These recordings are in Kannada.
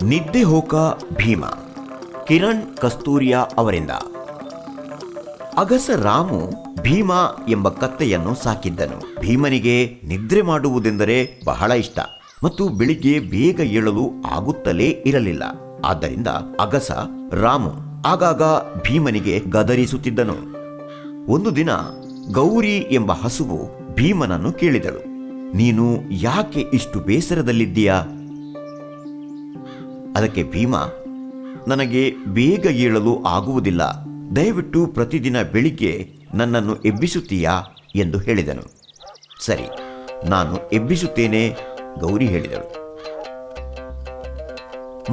ನಿದ್ದೆ ಹೋಕ ಭೀಮ, ಕಿರಣ್ ಕಸ್ತೂರಿಯಾ ಅವರಿಂದ. ಅಗಸ ರಾಮು ಭೀಮ ಎಂಬ ಕತ್ತೆಯನ್ನು ಸಾಕಿದ್ದನು. ಭೀಮನಿಗೆ ನಿದ್ರೆ ಮಾಡುವುದೆಂದರೆ ಬಹಳ ಇಷ್ಟ ಮತ್ತು ಬೆಳಿಗ್ಗೆ ಬೇಗ ಏಳಲು ಆಗುತ್ತಲೇ ಇರಲಿಲ್ಲ. ಆದ್ದರಿಂದ ಅಗಸ ರಾಮು ಆಗಾಗ ಭೀಮನಿಗೆ ಗದರಿಸುತ್ತಿದ್ದನು. ಒಂದು ದಿನ ಗೌರಿ ಎಂಬ ಹಸುವು ಭೀಮನನ್ನು ಕೇಳಿದಳು, ನೀನು ಯಾಕೆ ಇಷ್ಟು ಬೇಸರದಲ್ಲಿದ್ದೀಯಾ? ಅದಕ್ಕೆ ಭೀಮ, ನನಗೆ ಬೇಗ ಏಳಲು ಆಗುವುದಿಲ್ಲ, ದಯವಿಟ್ಟು ಪ್ರತಿದಿನ ಬೆಳಿಗ್ಗೆ ನನ್ನನ್ನು ಎಬ್ಬಿಸುತ್ತೀಯಾ ಎಂದು ಹೇಳಿದನು. ಸರಿ, ನಾನು ಎಬ್ಬಿಸುತ್ತೇನೆ, ಗೌರಿ ಹೇಳಿದಳು.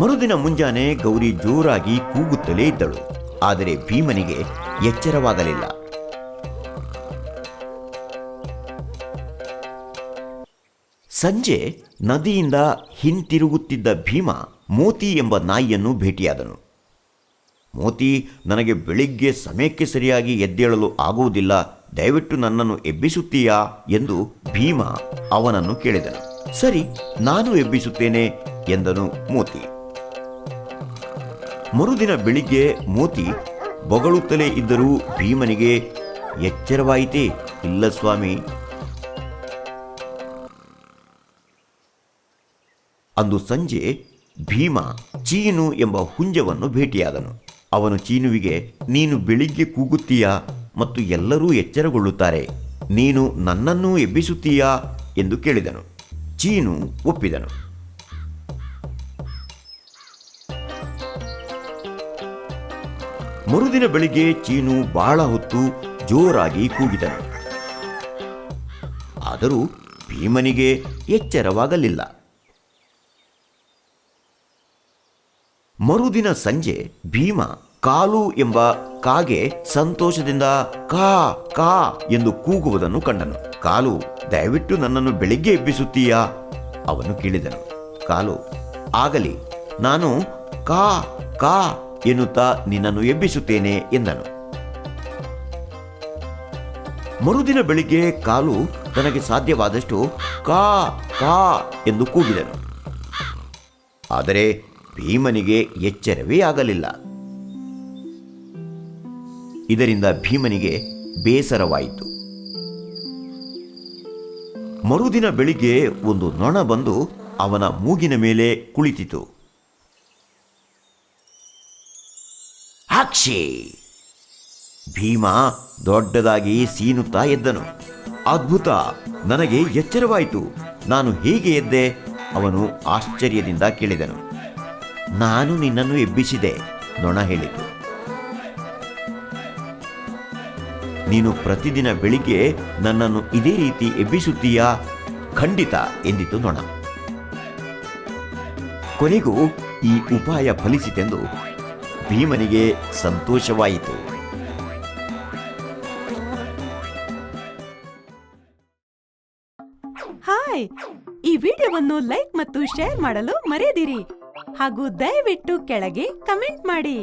ಮರುದಿನ ಮುಂಜಾನೆ ಗೌರಿ ಜೋರಾಗಿ ಕೂಗುತ್ತಲೇ ಇದ್ದಳು. ಆದರೆ ಭೀಮನಿಗೆ ಎಚ್ಚರವಾಗಲಿಲ್ಲ. ಸಂಜೆ ನದಿಯಿಂದ ಹಿಂತಿರುಗುತ್ತಿದ್ದ ಭೀಮ ಮೋತಿ ಎಂಬ ನಾಯಿಯನ್ನು ಭೇಟಿಯಾದನು. ಮೋತಿ, ನನಗೆ ಬೆಳಿಗ್ಗೆ ಸಮಯಕ್ಕೆ ಸರಿಯಾಗಿ ಎದ್ದೇಳಲು ಆಗುವುದಿಲ್ಲ, ದಯವಿಟ್ಟು ನನ್ನನ್ನು ಎಬ್ಬಿಸುತ್ತೀಯಾ ಎಂದು ಭೀಮ ಅವನನ್ನು ಕೇಳಿದನು. ಸರಿ, ನಾನು ಎಬ್ಬಿಸುತ್ತೇನೆ ಎಂದನು ಮೋತಿ. ಮರುದಿನ ಬೆಳಿಗ್ಗೆ ಮೋತಿ ಬೊಗಳುತ್ತಲೇ ಇದ್ದರೂ ಭೀಮನಿಗೆ ಎಚ್ಚರವಾಯಿತೇ? ಇಲ್ಲ ಸ್ವಾಮಿ. ಅಂದು ಸಂಜೆ ಭೀಮ ಚೀನು ಎಂಬ ಹುಂಜವನ್ನು ಭೇಟಿಯಾದನು. ಅವನು ಚೀನುವಿಗೆ, ನೀನು ಬೆಳಿಗ್ಗೆ ಕೂಗುತ್ತೀಯಾ ಮತ್ತು ಎಲ್ಲರೂ ಎಚ್ಚರಗೊಳ್ಳುತ್ತಾರೆ, ನೀನು ನನ್ನನ್ನೂ ಎಬ್ಬಿಸುತ್ತೀಯಾ ಎಂದು ಕೇಳಿದನು. ಚೀನು ಒಪ್ಪಿದನು. ಮರುದಿನ ಬೆಳಿಗ್ಗೆ ಚೀನು ಬಹಳ ಹೊತ್ತು ಜೋರಾಗಿ ಕೂಗಿದನು. ಆದರೂ ಭೀಮನಿಗೆ ಎಚ್ಚರವಾಗಲಿಲ್ಲ. ಮರುದಿನ ಸಂಜೆ ಭೀಮ ಕಾಲು ಎಂಬ ಕಾಗೆ ಸಂತೋಷದಿಂದ ಕಾ ಕಾ ಎಂದು ಕೂಗುವುದನ್ನು ಕಂಡನು. ಕಾಲು, ದಯವಿಟ್ಟು ನನ್ನನ್ನು ಬೆಳಿಗ್ಗೆ ಎಬ್ಬಿಸುತ್ತೀಯಾ? ಅವನು ಕೇಳಿದನು. ಕಾಲು, ಆಗಲಿ, ನಾನು ಕಾ ಕಾ ಎನ್ನುತ್ತಾ ನಿನ್ನನ್ನು ಎಬ್ಬಿಸುತ್ತೇನೆ ಎಂದನು. ಮರುದಿನ ಬೆಳಿಗ್ಗೆ ಕಾಲು ತನಗೆ ಸಾಧ್ಯವಾದಷ್ಟು ಕಾ ಕಾ ಎಂದು ಕೂಗಿದನು. ಆದರೆ ಭೀಮನಿಗೆ ಎಚ್ಚರವೇ ಆಗಲಿಲ್ಲ. ಇದರಿಂದ ಭೀಮನಿಗೆ ಬೇಸರವಾಯಿತು. ಮರುದಿನ ಬೆಳಿಗ್ಗೆ ಒಂದು ನೊಣ ಬಂದು ಅವನ ಮೂಗಿನ ಮೇಲೆ ಕುಳಿತಿತು. ಅಕ್ಷೇ! ಭೀಮ ದೊಡ್ಡದಾಗಿ ಸೀನುತ್ತಾ ಎದ್ದನು. ಅದ್ಭುತ, ನನಗೆ ಎಚ್ಚರವಾಯಿತು, ನಾನು ಹೇಗೆ ಎದ್ದೆ? ಅವನು ಆಶ್ಚರ್ಯದಿಂದ ಕೇಳಿದನು. ನಾನು ನಿನ್ನನ್ನು ಎಬ್ಬಿಸಿದೆ, ನೊಣ ಹೇಳಿತು. ನೀನು ಪ್ರತಿದಿನ ಬೆಳಿಗ್ಗೆ ನನ್ನನ್ನು ಇದೇ ರೀತಿ ಎಬ್ಬಿಸುತ್ತೀಯಾ? ಖಂಡಿತ ಎಂದಿತು ನೊಣ. ಕೊನೆಗೂ ಈ ಉಪಾಯ ಫಲಿಸಿತೆಂದು ಭೀಮನಿಗೆ ಸಂತೋಷವಾಯಿತು. ಹಾಯ್, ಈ ವಿಡಿಯೋವನ್ನು ಲೈಕ್ ಮತ್ತು ಶೇರ್ ಮಾಡಲು ಮರೆಯದಿರಿ ಹಾಗೂ ದಯವಿಟ್ಟು ಕೆಳಗೆ ಕಮೆಂಟ್ ಮಾಡಿ.